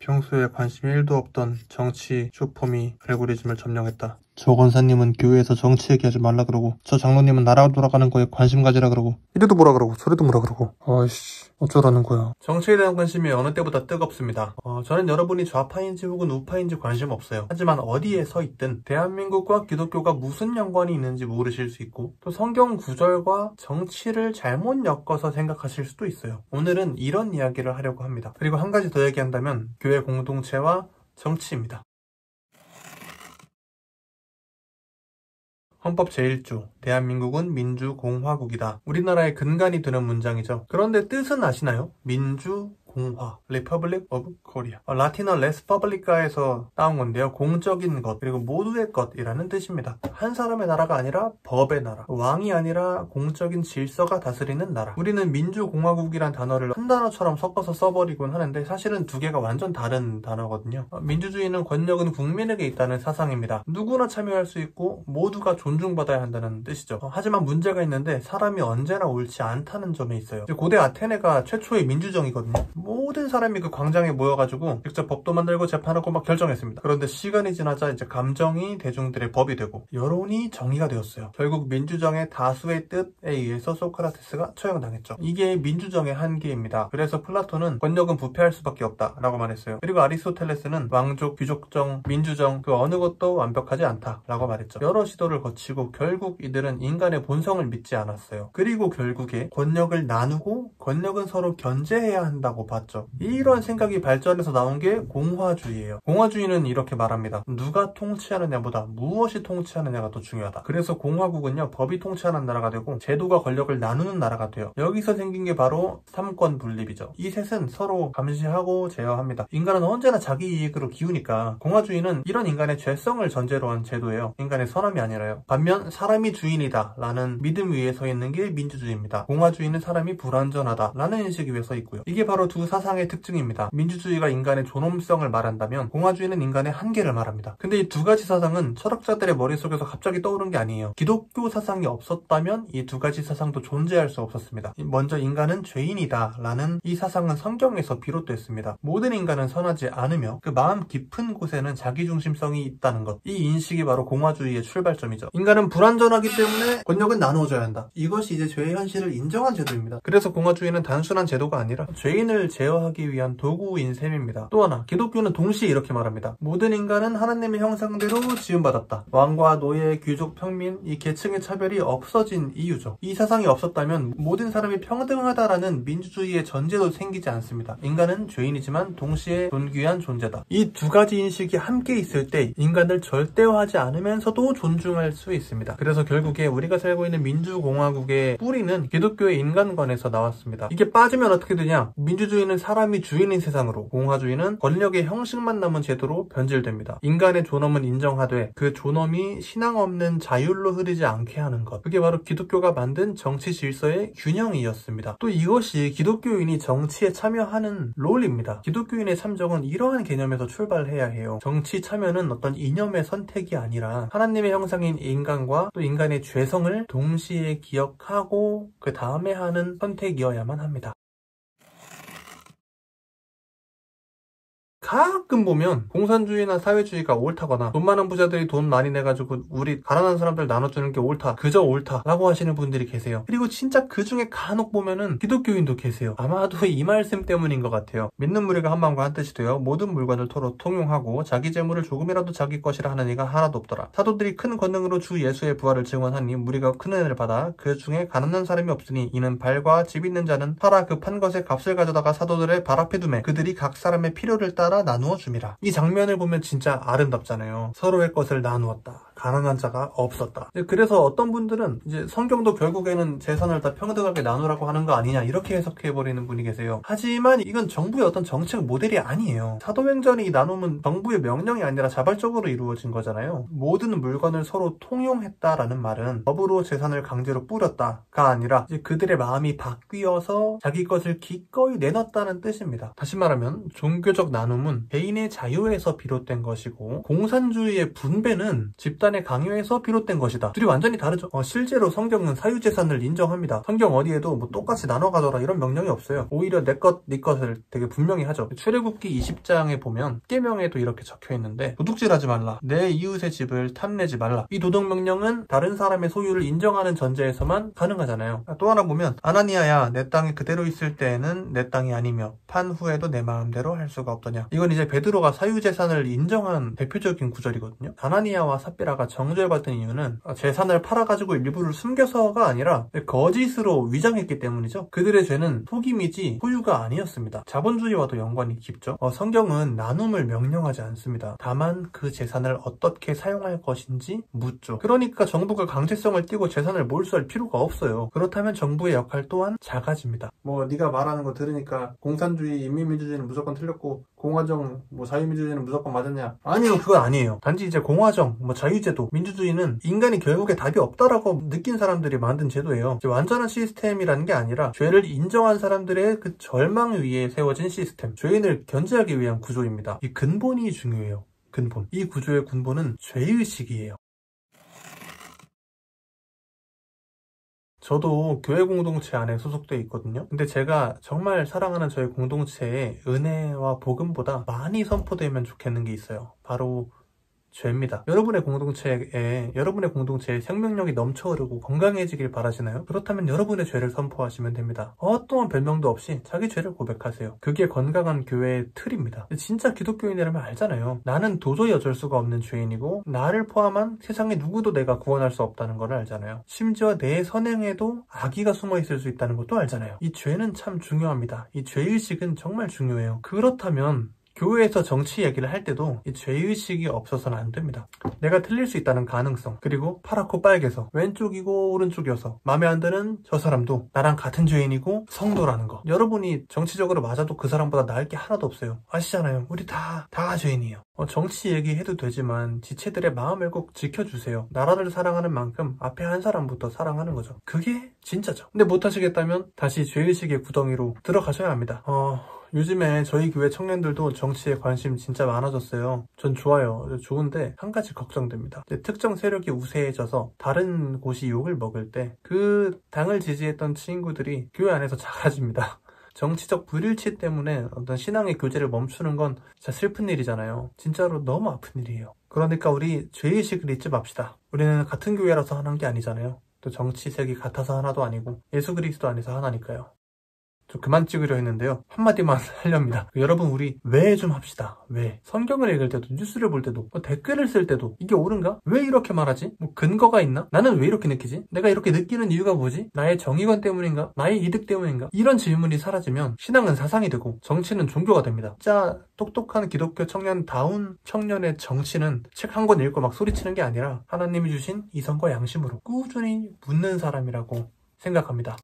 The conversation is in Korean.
평소에 관심이 1도 없던 정치 쇼폼이 알고리즘을 점령했다. 저 권사님은 교회에서 정치 얘기하지 말라 그러고, 저 장로님은 나라 돌아가는 거에 관심 가지라 그러고, 이래도 뭐라 그러고 저래도 뭐라 그러고, 아이씨 어쩌라는 거야. 정치에 대한 관심이 어느 때보다 뜨겁습니다. 저는 여러분이 좌파인지 혹은 우파인지 관심 없어요. 하지만 어디에 서 있든 대한민국과 기독교가 무슨 연관이 있는지 모르실 수 있고, 또 성경 구절과 정치를 잘못 엮어서 생각하실 수도 있어요. 오늘은 이런 이야기를 하려고 합니다. 그리고 한 가지 더 얘기한다면 교회 공동체와 정치입니다. 헌법 제1조, 대한민국은 민주공화국이다. 우리나라의 근간이 되는 문장이죠. 그런데 뜻은 아시나요? 민주공화, Republic of Korea. 라틴어 레스퍼블리카에서 따온 건데요. 공적인 것, 그리고 모두의 것이라는 뜻입니다. 한 사람의 나라가 아니라 법의 나라, 왕이 아니라 공적인 질서가 다스리는 나라. 우리는 민주공화국이란 단어를 한 단어처럼 섞어서 써버리곤 하는데 사실은 두 개가 완전 다른 단어거든요. 민주주의는 권력은 국민에게 있다는 사상입니다. 누구나 참여할 수 있고 모두가 존중받아야 한다는 뜻이죠. 하지만 문제가 있는데 사람이 언제나 옳지 않다는 점에 있어요. 고대 아테네가 최초의 민주정이거든요. 모든 사람이 그 광장에 모여가지고 직접 법도 만들고 재판하고 막 결정했습니다. 그런데 시간이 지나자 이제 감정이 대중들의 법이 되고 여론이 정의가 되었어요. 결국 민주정의 다수의 뜻에 의해서 소크라테스가 처형당했죠. 이게 민주정의 한계입니다. 그래서 플라톤은 권력은 부패할 수밖에 없다라고 말했어요. 그리고 아리스토텔레스는 왕족, 귀족정, 민주정 그 어느 것도 완벽하지 않다라고 말했죠. 여러 시도를 거치고 결국 이들은 인간의 본성을 믿지 않았어요. 그리고 결국에 권력을 나누고 권력은 서로 견제해야 한다고 봤죠. 이런 생각이 발전해서 나온 게 공화주의예요. 공화주의는 이렇게 말합니다. 누가 통치하느냐보다 무엇이 통치하느냐가 더 중요하다. 그래서 공화국은요, 법이 통치하는 나라가 되고 제도가 권력을 나누는 나라가 돼요. 여기서 생긴 게 바로 삼권 분립이죠. 이 셋은 서로 감시하고 제어합니다. 인간은 언제나 자기 이익으로 기우니까 공화주의는 이런 인간의 죄성을 전제로 한 제도예요. 인간의 선함이 아니라요. 반면 사람이 주인이다 라는 믿음 위에 서 있는 게 민주주의입니다. 공화주의는 사람이 불완전하다 라는 인식 위에 서 있고요. 이게 바로 두 사상의 특징입니다. 민주주의가 인간의 존엄성을 말한다면 공화주의는 인간의 한계를 말합니다. 근데 이 두 가지 사상은 철학자들의 머릿속에서 갑자기 떠오른 게 아니에요. 기독교 사상이 없었다면 이 두 가지 사상도 존재할 수 없었습니다. 먼저 인간은 죄인이다 라는 이 사상은 성경에서 비롯됐습니다. 모든 인간은 선하지 않으며 그 마음 깊은 곳에는 자기중심성이 있다는 것. 이 인식이 바로 공화주의의 출발점이죠. 인간은 불완전하기 때문에 권력은 나누어져야 한다. 이것이 이제 죄의 현실을 인정한 제도입니다. 그래서 공화주의는 단순한 제도가 아니라 죄인을 제어하기 위한 도구인 셈입니다. 또 하나, 기독교는 동시에 이렇게 말합니다. 모든 인간은 하나님의 형상대로 지음받았다. 왕과 노예, 귀족, 평민, 이 계층의 차별이 없어진 이유죠. 이 사상이 없었다면 모든 사람이 평등하다라는 민주주의의 전제도 생기지 않습니다. 인간은 죄인이지만 동시에 존귀한 존재다. 이 두 가지 인식이 함께 있을 때 인간을 절대화하지 않으면서도 존중할 수 있습니다. 그래서 결국에 우리가 살고 있는 민주공화국의 뿌리는 기독교의 인간관에서 나왔습니다. 이게 빠지면 어떻게 되냐? 민주주의는 사람이 주인인 세상으로, 공화주의는 권력의 형식만 남은 제도로 변질됩니다. 인간의 존엄은 인정하되 그 존엄이 신앙 없는 자율로 흐르지 않게 하는 것. 그게 바로 기독교가 만든 정치 질서의 균형이었습니다. 또 이것이 기독교인이 정치에 참여하는 롤입니다. 기독교인의 참정은 이러한 개념에서 출발해야 해요. 정치 참여는 어떤 이념의 선택이 아니라 하나님의 형상인 인간과 또 인간의 죄성을 동시에 기억하고 그 다음에 하는 선택이어야만 합니다. 가끔 보면 공산주의나 사회주의가 옳다거나 돈 많은 부자들이 돈 많이 내가지고 우리 가난한 사람들 나눠주는 게 옳다, 그저 옳다 라고 하시는 분들이 계세요. 그리고 진짜 그 중에 간혹 보면은 기독교인도 계세요. 아마도 이 말씀 때문인 것 같아요. 믿는 무리가 한 마음과 한 뜻이 되어 모든 물건을 서로 통용하고 자기 재물을 조금이라도 자기 것이라 하는 이가 하나도 없더라. 사도들이 큰 권능으로 주 예수의 부활을 증언하니 무리가 큰 은혜를 받아 그 중에 가난한 사람이 없으니 이는 발과 집 있는 자는 팔아 그 판 것의 값을 가져다가 사도들의 발 앞에 두매 그들이 각 사람의 필요를 따라 나누어 줌이라. 이 장면을 보면 진짜 아름답잖아요. 서로의 것을 나누었다. 가난한 자가 없었다. 그래서 어떤 분들은 이제 성경도 결국에는 재산을 다 평등하게 나누라고 하는 거 아니냐 이렇게 해석해버리는 분이 계세요. 하지만 이건 정부의 어떤 정책 모델이 아니에요. 사도행전이 이 나눔은 정부의 명령이 아니라 자발적으로 이루어진 거잖아요. 모든 물건을 서로 통용했다라는 말은 법으로 재산을 강제로 뿌렸다가 아니라 이제 그들의 마음이 바뀌어서 자기 것을 기꺼이 내놨다는 뜻입니다. 다시 말하면 종교적 나눔은 개인의 자유에서 비롯된 것이고 공산주의의 분배는 집단 집단의 강요에서 비롯된 것이다. 둘이 완전히 다르죠. 실제로 성경은 사유재산을 인정합니다. 성경 어디에도 뭐 똑같이 나눠 가져라 이런 명령이 없어요. 오히려 내 것, 네 것을 되게 분명히 하죠. 출애굽기 20장에 보면 계명에도 이렇게 적혀 있는데 도둑질하지 말라, 내 이웃의 집을 탐내지 말라. 이 도덕명령은 다른 사람의 소유를 인정하는 전제에서만 가능하잖아요. 또 하나 보면 아나니아야, 내 땅에 그대로 있을 때에는 내 땅이 아니며 판 후에도 내 마음대로 할 수가 없더냐. 이건 이제 베드로가 사유재산을 인정한 대표적인 구절이거든요. 아나니아와 삽비라가 정죄받은 이유는 재산을 팔아가지고 일부를 숨겨서가 아니라 거짓으로 위장했기 때문이죠. 그들의 죄는 속임이지 소유가 아니었습니다. 자본주의와도 연관이 깊죠. 성경은 나눔을 명령하지 않습니다. 다만 그 재산을 어떻게 사용할 것인지 묻죠. 그러니까 정부가 강제성을 띠고 재산을 몰수할 필요가 없어요. 그렇다면 정부의 역할 또한 작아집니다. 네가 말하는 거 들으니까 공산주의, 인민민주주의는 무조건 틀렸고 공화정, 자유민주주의는 무조건 맞았냐? 아니요, 그건 아니에요. 단지 이제 공화정, 자유제도, 민주주의는 인간이 결국에 답이 없다라고 느낀 사람들이 만든 제도예요. 이제 완전한 시스템이라는 게 아니라 죄를 인정한 사람들의 그 절망 위에 세워진 시스템, 죄인을 견제하기 위한 구조입니다. 이 근본이 중요해요. 근본. 이 구조의 근본은 죄의식이에요. 저도 교회 공동체 안에 소속되어 있거든요. 근데 제가 정말 사랑하는 저희 공동체에 은혜와 복음보다 많이 선포되면 좋겠는 게 있어요. 바로 죄입니다. 여러분의 공동체에 생명력이 넘쳐 흐르고 건강해지길 바라시나요? 그렇다면 여러분의 죄를 선포하시면 됩니다. 어떠한 별명도 없이 자기 죄를 고백하세요. 그게 건강한 교회의 틀입니다. 진짜 기독교인이라면 알잖아요. 나는 도저히 어쩔 수가 없는 죄인이고 나를 포함한 세상의 누구도 내가 구원할 수 없다는 걸 알잖아요. 심지어 내 선행에도 악의가 숨어 있을 수 있다는 것도 알잖아요. 이 죄는 참 중요합니다. 이 죄의식은 정말 중요해요. 그렇다면 교회에서 정치 얘기를 할 때도 이 죄의식이 없어서는 안 됩니다. 내가 틀릴 수 있다는 가능성, 그리고 파랗고 빨개서 왼쪽이고 오른쪽이어서 마음에 안 드는 저 사람도 나랑 같은 죄인이고 성도라는 거. 여러분이 정치적으로 맞아도 그 사람보다 나을 게 하나도 없어요. 아시잖아요. 우리 다 죄인이에요. 정치 얘기해도 되지만 지체들의 마음을 꼭 지켜주세요. 나라를 사랑하는 만큼 앞에 한 사람부터 사랑하는 거죠. 그게 진짜죠. 근데 못하시겠다면 다시 죄의식의 구덩이로 들어가셔야 합니다. 요즘에 저희 교회 청년들도 정치에 관심 진짜 많아졌어요. 전 좋아요. 좋은데 한 가지 걱정됩니다. 특정 세력이 우세해져서 다른 곳이 욕을 먹을 때 그 당을 지지했던 친구들이 교회 안에서 작아집니다. 정치적 불일치 때문에 어떤 신앙의 교제를 멈추는 건 진짜 슬픈 일이잖아요. 진짜로 너무 아픈 일이에요. 그러니까 우리 죄의식을 잊지 맙시다. 우리는 같은 교회라서 하는 게 아니잖아요. 또 정치색이 같아서 하나도 아니고 예수 그리스도 안에서 하나니까요. 좀 그만 찍으려 했는데요. 한마디만 하렵니다. 여러분, 우리 왜 좀 합시다. 왜? 성경을 읽을 때도, 뉴스를 볼 때도, 댓글을 쓸 때도 이게 옳은가? 왜 이렇게 말하지? 근거가 있나? 나는 왜 이렇게 느끼지? 내가 이렇게 느끼는 이유가 뭐지? 나의 정의관 때문인가? 나의 이득 때문인가? 이런 질문이 사라지면 신앙은 사상이 되고 정치는 종교가 됩니다. 진짜 똑똑한 기독교 청년다운 청년의 정치는 책 한 권 읽고 막 소리치는 게 아니라 하나님이 주신 이성과 양심으로 꾸준히 묻는 사람이라고 생각합니다.